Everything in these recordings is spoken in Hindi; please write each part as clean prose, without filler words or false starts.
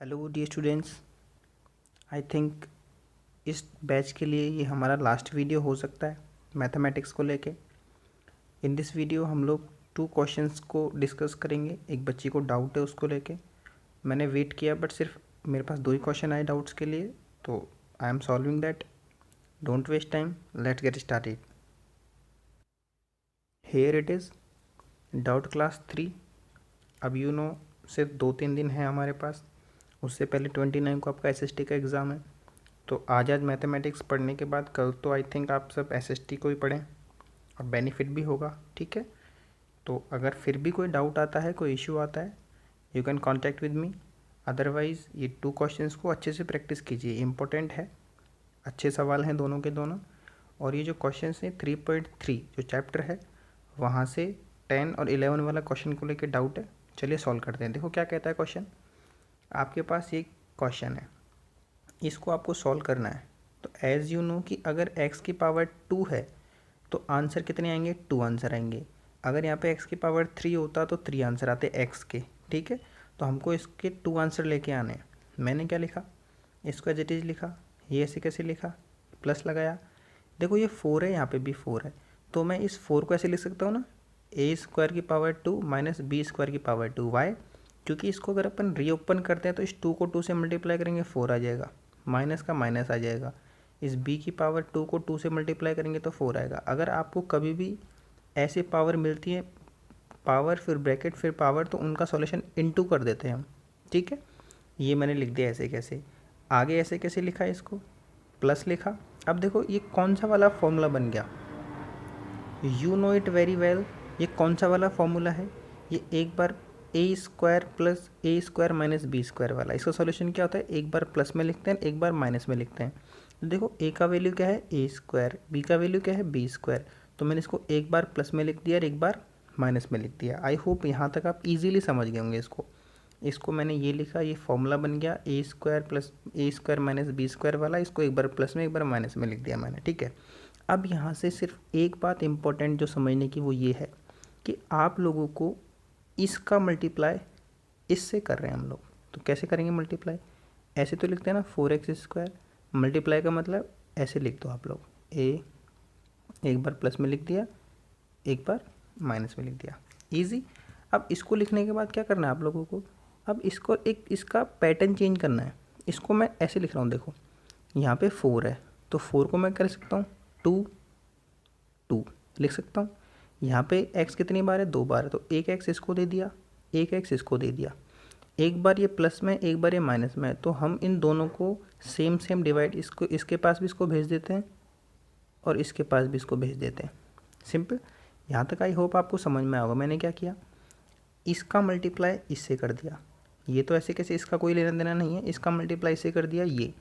Hello dear students, I think इस बैच के लिए ये हमारा लास्ट वीडियो हो सकता है मैथमेटिक्स को लेके। इन दिस वीडियो हम लोग 2 क्वेश्चंस को डिस्कस करेंगे। एक बच्ची को डाउट है उसको लेके, मैंने वेट किया बट सिर्फ मेरे पास 2 ही क्वेश्चन आए डाउट्स के लिए, तो I am solving that. Don't waste time, let's get started. Here it is doubt class 3। अब सिर्फ 2-3 दिन है हमारे पास, उससे पहले 29 को आपका SST का एग्ज़ाम है। तो आज मैथमेटिक्स पढ़ने के बाद कल तो आई थिंक आप सब SST को ही पढ़ें और बेनिफिट भी होगा, ठीक है। तो अगर फिर भी कोई डाउट आता है, कोई इशू आता है, you can contact with me. Otherwise ये 2 क्वेश्चंस को अच्छे से प्रैक्टिस कीजिए, इम्पोर्टेंट है, अच्छे सवाल हैं दोनों के दोनों। और ये जो क्वेश्चंस हैं 3.3 जो चैप्टर है वहाँ से 10 और 11 वाला क्वेश्चन को लेकर डाउट है। चलिए सॉल्व करते हैं। देखो क्या कहता है क्वेश्चन। आपके पास ये क्वेश्चन है, इसको आपको सॉल्व करना है। तो एज़ यू नो कि अगर x की पावर 2 है तो आंसर कितने आएंगे, 2 आंसर आएंगे। अगर यहाँ पे x की पावर 3 होता तो 3 आंसर आते x के, ठीक है। तो हमको इसके 2 आंसर लेके आने हैं। मैंने क्या लिखा, इसको एज इट इज़ लिखा। ये ऐसे कैसे लिखा, प्लस लगाया। देखो ये 4 है, यहाँ पे भी 4 है, तो मैं इस 4 को ऐसे लिख सकता हूँ ना, a² की पावर 2 माइनस b² की पावर 2। वाई? क्योंकि इसको अगर अपन रीओपन करते हैं तो इस 2 को 2 से मल्टीप्लाई करेंगे 4 आ जाएगा, माइनस का माइनस आ जाएगा। इस b की पावर 2 को 2 से मल्टीप्लाई करेंगे तो 4 आएगा। अगर आपको कभी भी ऐसे पावर मिलती है, पावर फिर ब्रैकेट फिर पावर, तो उनका सॉल्यूशन इनटू कर देते हैं हम, ठीक है। ये मैंने लिख दिया ऐसे कैसे। आगे ऐसे कैसे लिखा है, इसको प्लस लिखा। अब देखो ये कौन सा वाला फॉर्मूला बन गया, you know it very well. ये कौन सा वाला फॉर्मूला है, ये एक बार a² plus a² minus b² वाला। इसका सॉल्यूशन क्या होता है, एक बार प्लस में लिखते हैं, एक बार माइनस में लिखते हैं। तो देखो a का वैल्यू क्या है a², b का वैल्यू क्या है b²। तो मैंने इसको एक बार प्लस में लिख दिया और एक बार माइनस में लिख दिया। आई होप यहाँ तक आप इजीली समझ गए होंगे इसको मैंने ये लिखा, ये फॉर्मूला बन गया a² plus a² minus b² वाला। इसको एक बार प्लस में एक बार माइनस में लिख दिया मैंने, ठीक है। अब यहाँ से सिर्फ एक बात इम्पोर्टेंट जो समझने की, वो ये है कि आप लोगों को इसका मल्टीप्लाई इससे कर रहे हैं हम लोग। तो कैसे करेंगे मल्टीप्लाई, ऐसे तो लिखते हैं ना 4x²। मल्टीप्लाई का मतलब ऐसे लिख दो आप लोग, एक बार प्लस में लिख दिया, एक बार माइनस में लिख दिया, इजी। अब इसको लिखने के बाद क्या करना है आप लोगों को, अब इसको एक इसका पैटर्न चेंज करना है। इसको मैं ऐसे लिख रहा हूँ, देखो यहाँ पे 4 है तो 4 को मैं कर सकता हूँ 2 लिख सकता हूँ। यहाँ पे x कितनी बार है, 2 बार है, तो एक x इसको दे दिया, एक x इसको दे दिया। एक बार ये प्लस में, एक बार ये माइनस में है, तो हम इन दोनों को सेम डिवाइड, इसको इसके पास भी इसको भेज देते हैं और इसके पास भी इसको भेज देते हैं। सिंपल। यहाँ तक आई होप आपको समझ में आएगा। मैंने क्या किया, इसका मल्टीप्लाई इससे कर दिया। ये तो ऐसे कैसे, इसका कोई लेना देना नहीं है, इसका मल्टीप्लाई इससे कर दिया। ये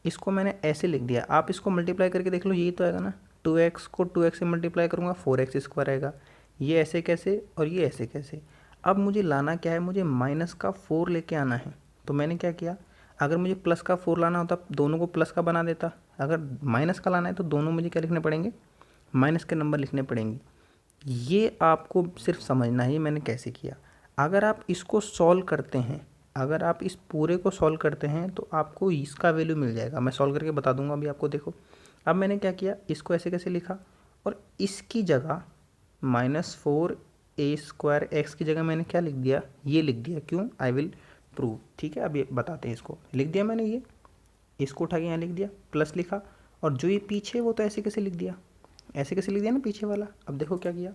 इसको मैंने ऐसे लिख दिया। आप इसको मल्टीप्लाई करके देख लो, यही तो आएगा ना। 2x को 2x से मल्टीप्लाई करूँगा 4x² आएगा। ये ऐसे कैसे और ये ऐसे कैसे। अब मुझे लाना क्या है, मुझे माइनस का 4 लेके आना है। तो मैंने क्या किया, अगर मुझे प्लस का 4 लाना होता दोनों को प्लस का बना देता। अगर माइनस का लाना है तो दोनों मुझे क्या लिखने पड़ेंगे, माइनस के नंबर लिखने पड़ेंगे। ये आपको सिर्फ समझना है ये मैंने कैसे किया। अगर आप इसको सॉल्व करते हैं, अगर आप इस पूरे को सॉल्व करते हैं तो आपको इसका वैल्यू मिल जाएगा। मैं सॉल्व करके बता दूंगा अभी आपको। देखो अब मैंने क्या किया, इसको ऐसे कैसे लिखा और इसकी जगह -4a² x की जगह मैंने क्या लिख दिया, ये लिख दिया। क्यों, आई विल प्रूव, ठीक है। अब ये बताते हैं, इसको लिख दिया मैंने, ये इसको उठा के यहाँ लिख दिया, प्लस लिखा। और जो ये पीछे वो तो ऐसे कैसे लिख दिया, ऐसे कैसे लिख दिया ना पीछे वाला। अब देखो क्या किया,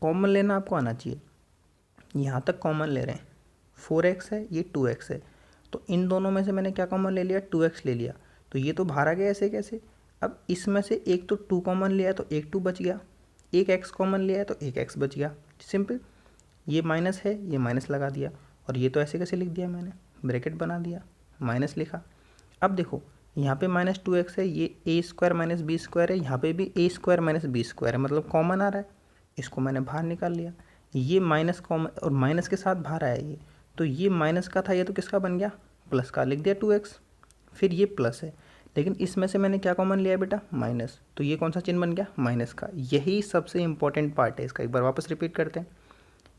कॉमन लेना आपको आना चाहिए। यहाँ तक कॉमन ले रहे हैं, 4x है, ये 2x है, तो इन दोनों में से मैंने क्या कॉमन ले लिया, 2x ले लिया। तो ये तो बाहर आ गया ऐसे कैसे। अब इसमें से एक तो 2 कॉमन लिया तो एक 2 बच गया, एक x कॉमन लिया है तो एक x बच गया। सिंपल। ये माइनस है, ये माइनस लगा दिया। और ये तो ऐसे कैसे लिख दिया मैंने, ब्रैकेट बना दिया, माइनस लिखा। अब देखो यहाँ पे -2x है, ये a² माइनस b² है, यहाँ पे भी a² माइनस b² है, मतलब कॉमन आ रहा है। इसको मैंने बाहर निकाल लिया। ये माइनस कॉमन और माइनस के साथ बाहर आया ये, तो ये माइनस का था, ये तो किसका बन गया, प्लस का, लिख दिया 2x। फिर ये प्लस है, लेकिन इसमें से मैंने क्या कॉमन लिया बेटा, माइनस, तो ये कौन सा चिन्ह बन गया, माइनस का। यही सबसे इंपॉर्टेंट पार्ट है इसका। एक बार वापस रिपीट करते हैं।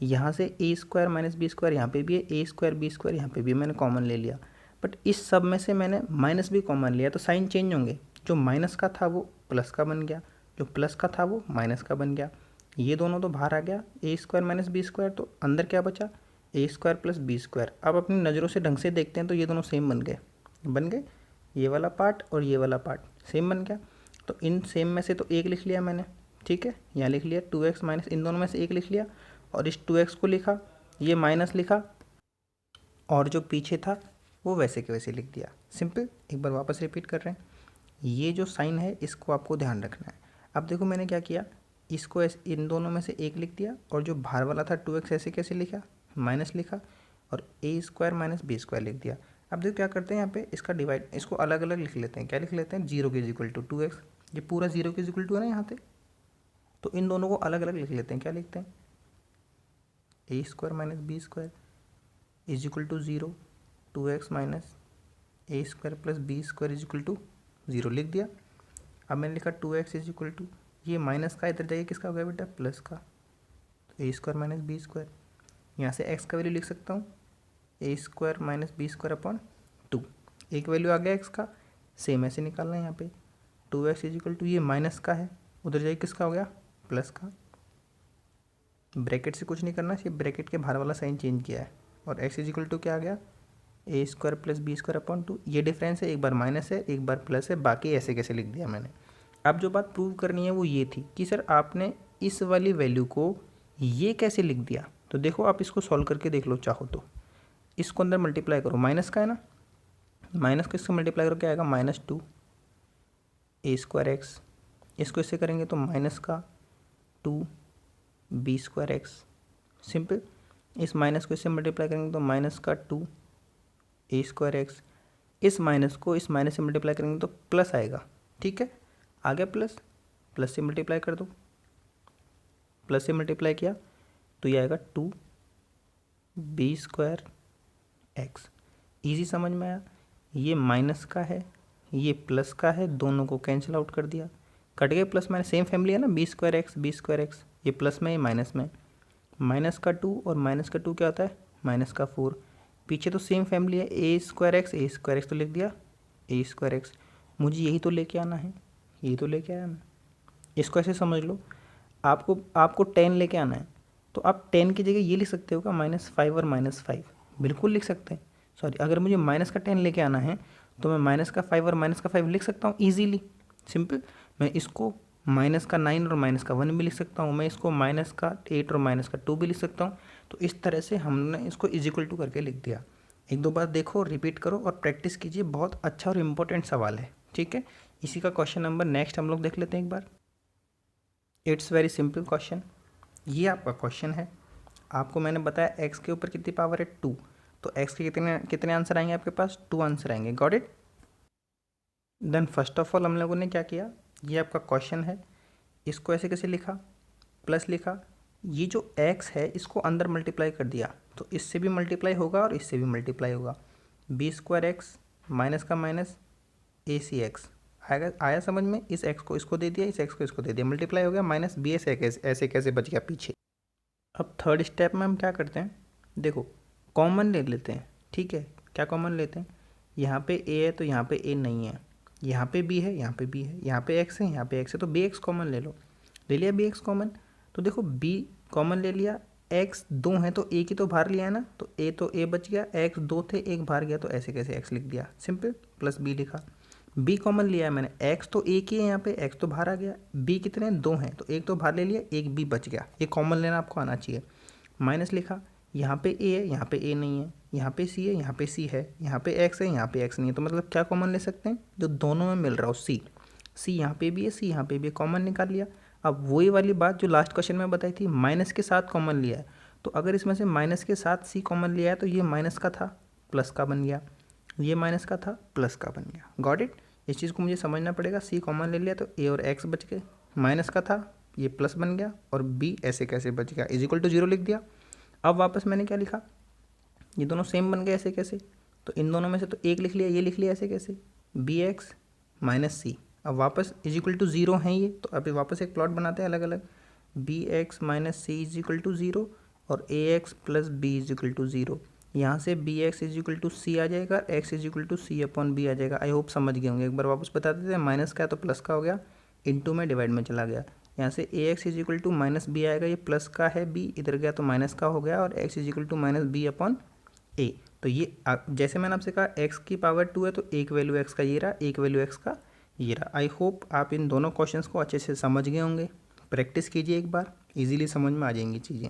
यहाँ से a² माइनस b², यहाँ पे भी है a² b², यहाँ पे भी मैंने कॉमन ले लिया। बट इस सब में से मैंने माइनस भी कॉमन लिया तो साइन चेंज होंगे। जो माइनस का था वो प्लस का बन गया, जो प्लस का था वो माइनस का बन गया। ये दोनों तो बाहर आ गया, A square minus B square, तो अंदर क्या बचा, ए स्क्वायर प्लस बी स्क्वायर। अब अपनी नज़रों से ढंग से देखते हैं तो ये दोनों सेम बन गए, ये वाला पार्ट और ये वाला पार्ट सेम बन गया। तो इन सेम में से तो एक लिख लिया मैंने, ठीक है, यहाँ लिख लिया 2x माइनस, इन दोनों में से एक लिख लिया और इस 2x को लिखा, ये माइनस लिखा और जो पीछे था वो वैसे के वैसे लिख दिया। सिंपल। एक बार वापस रिपीट कर रहे हैं, ये जो साइन है इसको आपको ध्यान रखना है। अब देखो मैंने क्या किया, इसको इन दोनों में से एक लिख दिया और जो बाहर वाला था 2x ऐसे कैसे लिखा, माइनस लिखा और ए स्क्वायर माइनस बी स्क्वायर लिख दिया। अब देखो क्या करते हैं यहाँ पे, इसका डिवाइड, इसको अलग अलग लिख लेते हैं। क्या लिख लेते हैं, 0 के इक्वल टू 2x, ये पूरा 0 के इक्वल टू है ना यहाँ पे, तो इन दोनों को अलग अलग लिख लेते हैं। क्या लिखते हैं, A square minus B square is equal to 0, 2x minus A square plus B square is equal to 0 लिख दिया। अब मैंने लिखा 2x इज इक्वल टू, ये माइनस का इधर जाइए किसका हो गया बेटा, प्लस का, तो A square minus B square, यहाँ से x का वैल्यू लिख सकता हूँ A square minus B square upon 2, एक वैल्यू आ गया x का, सेम ऐसे निकालना है यहाँ पे 2x इज इक्वल टू, ये माइनस का है, उधर जाइए किसका हो गया, प्लस का। ब्रैकेट से कुछ नहीं करना, सिर्फ ब्रैकेट के बाहर वाला साइन चेंज किया है और x इज इक्वल टू क्या आ गया, A square plus B square upon 2। ये डिफरेंस है, एक बार माइनस है एक बार प्लस है, बाकी ऐसे कैसे लिख दिया मैंने। अब जो बात प्रूव करनी है वो ये थी कि सर आपने इस वाली वैल्यू को ये कैसे लिख दिया। तो देखो आप इसको सॉल्व करके देख लो चाहो तो, इसको अंदर मल्टीप्लाई करो, माइनस का है ना, माइनस को इससे मल्टीप्लाई करो क्या आएगा, -2 ए स्क्वायर एक्स, इसको इससे करेंगे तो माइनस का 2 बी स्क्वायर एक्स। सिंपल। इस माइनस को इससे मल्टीप्लाई करेंगे तो माइनस का 2 ए स्क्वायर एक्स, इस माइनस को इस माइनस से मल्टीप्लाई करेंगे तो प्लस आएगा, ठीक है, आ गया प्लस, प्लस से मल्टीप्लाई कर दो, प्लस से मल्टीप्लाई किया तो ये आएगा 2 बी स्क्वायर एक्स। ईजी समझ में आया, ये माइनस का है ये प्लस का है, दोनों को कैंसिल आउट कर दिया, कट गए प्लस माइनस, सेम फैमिली है ना, बी स्क्वायर एक्स, ये प्लस में ये माइनस में, माइनस का 2 और माइनस का 2 क्या होता है, माइनस का 4, पीछे तो सेम फैमिली है, ए स्क्वायर एक्स तो लिख दिया ए स्क्वायर एक्स। मुझे यही तो लेके आना है, यही तो लेके आया मैं। इसको ऐसे समझ लो, आपको 10 लेके आना है तो आप 10 की जगह ये लिख सकते हो का -5 और -5, बिल्कुल लिख सकते हैं। सॉरी, अगर मुझे माइनस का 10 लेके आना है तो मैं माइनस का 5 और माइनस का 5 लिख सकता हूँ ईजीली, सिंपल। मैं इसको माइनस का 9 और माइनस का 1 भी लिख सकता हूँ, मैं इसको माइनस का 8 और माइनस का 2 भी लिख सकता हूँ। तो इस तरह से हमने इसको इज इक्वल टू करके लिख दिया। एक दो बार देखो, रिपीट करो और प्रैक्टिस कीजिए, बहुत अच्छा और इम्पोर्टेंट सवाल है, ठीक है। इसी का क्वेश्चन नंबर नेक्स्ट हम लोग देख लेते हैं एक बार। It's very simple question. ये आपका क्वेश्चन है, आपको मैंने बताया एक्स के ऊपर कितनी पावर है 2, तो एक्स के कितने कितने आंसर आएंगे आपके पास, 2 आंसर आएंगे। Got it. Then first of all हम लोगों ने क्या किया, ये आपका क्वेश्चन है, इसको ऐसे कैसे लिखा, प्लस लिखा, ये जो x है इसको अंदर मल्टीप्लाई कर दिया तो इससे भी मल्टीप्लाई होगा और इससे भी मल्टीप्लाई होगा, बी स्क्वायर एक्स माइनस का माइनस ए सी एक्स आएगा, आया समझ में। इस x को इसको दे दिया, इस x को इसको दे दिया, मल्टीप्लाई हो गया, माइनस बी एस ऐसे कैसे बच गया पीछे। अब थर्ड स्टेप में हम क्या करते हैं, देखो कॉमन ले लेते हैं, ठीक है। क्या कॉमन लेते हैं, यहाँ पे a है तो यहाँ पे a नहीं है, यहाँ पे b है यहाँ पे b है, यहाँ पे x है यहाँ पे x है, तो bx कॉमन ले लो, ले लिया bx कॉमन। तो देखो b कॉमन ले लिया, x 2 है तो a की तो बाहर लिया है ना, तो a बच गया, x 2 थे एक बाहर गया तो ऐसे कैसे x लिख दिया, सिंपल, प्लस b लिखा। b कॉमन लिया है मैंने, x तो एक ही है यहाँ पे, x तो बाहर आ गया, b कितने 2 हैं तो एक तो बाहर ले लिया, एक b बच गया, ये कॉमन लेना आपको आना चाहिए। माइनस लिखा, यहाँ पे a है यहाँ पे a नहीं है, यहाँ पे c है यहाँ पे c है, यहाँ पे x है यहाँ पे x नहीं है, तो मतलब क्या कॉमन ले सकते हैं, जो दोनों में मिल रहा हो c यहाँ पे भी है c यहाँ पे भी है, कॉमन निकाल लिया। अब वही वाली बात जो लास्ट क्वेश्चन में बताई थी, माइनस के साथ कॉमन लिया है, तो अगर इसमें से माइनस के साथ c कॉमन लिया है तो ये माइनस का था प्लस का बन गया, ये माइनस का था प्लस का बन गया। Got it. इस चीज़ को मुझे समझना पड़ेगा, c कॉमन ले लिया तो a और x बच गए, माइनस का था ये प्लस बन गया और b ऐसे कैसे बच गया, इज इक्वल टू 0 लिख दिया। अब वापस मैंने क्या लिखा, ये दोनों सेम बन गए ऐसे कैसे, तो इन दोनों में से तो एक लिख लिया, ये लिख लिया ऐसे कैसे, बी एक्स माइनस सी। अब वापस इज इक्वल टू 0 हैं ये, तो अभी वापस एक प्लॉट बनाते हैं अलग अलग, B x minus C is equal to 0 और A x plus B is equal to 0। यहाँ से B x is equal to C आ जाएगा, x is equal to C upon B आ जाएगा। आई होप समझ गए होंगे। एक बार वापस बता देते हैं, माइनस का है तो प्लस का हो गया, इनटू में डिवाइड में चला गया। यहाँ से A x is equal to minus B आएगा, ये प्लस का है बी, इधर गया तो माइनस का हो गया, और x is equal to minus B upon A. तो ये जैसे मैंने आपसे कहा एक्स की पावर 2 है, तो एक वैल्यू एक्स का ये रहा, एक वैल्यू एक्स का ये रहा। आई होप आप इन दोनों क्वेश्चंस को अच्छे से समझ गए होंगे। प्रैक्टिस कीजिए एक बार, इजीली समझ में आ जाएंगी चीज़ें।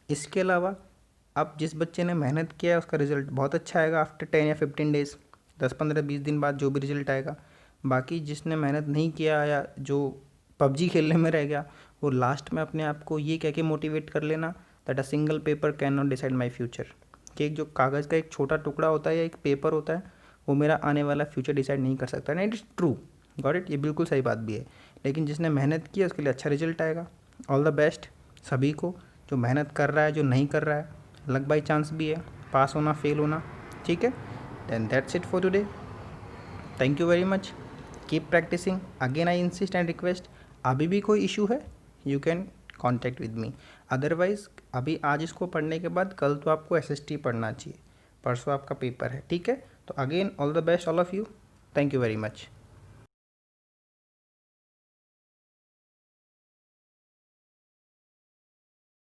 इसके अलावा अब जिस बच्चे ने मेहनत किया है उसका रिजल्ट बहुत अच्छा आएगा आफ्टर 10 या 15 डेज़, 10-15-20 दिन बाद जो भी रिजल्ट आएगा। बाकी जिसने मेहनत नहीं किया या जो पबजी खेलने में रह गया, वो लास्ट में अपने आप को ये कह के मोटिवेट कर लेना that a single paper can not decide my future, कि एक जो कागज़ का एक छोटा टुकड़ा होता है या एक पेपर होता है, वो मेरा आने वाला फ्यूचर डिसाइड नहीं कर सकता। And it is true, got it, ये बिल्कुल सही बात भी है। लेकिन जिसने मेहनत की है उसके लिए अच्छा रिजल्ट आएगा। ऑल द बेस्ट सभी को, जो मेहनत कर रहा है, जो नहीं कर रहा है, लक बाई चांस भी है, पास होना फेल होना, ठीक है। Then that's it for today, thank you very much, keep practicing. Again I insist and request, अभी भी कोई इशू है you can contact with me, otherwise अभी आज इसको पढ़ने के बाद कल तो आपको SST पढ़ना चाहिए, परसों आपका पेपर है, ठीक है। तो again all the best all of you, thank you very much.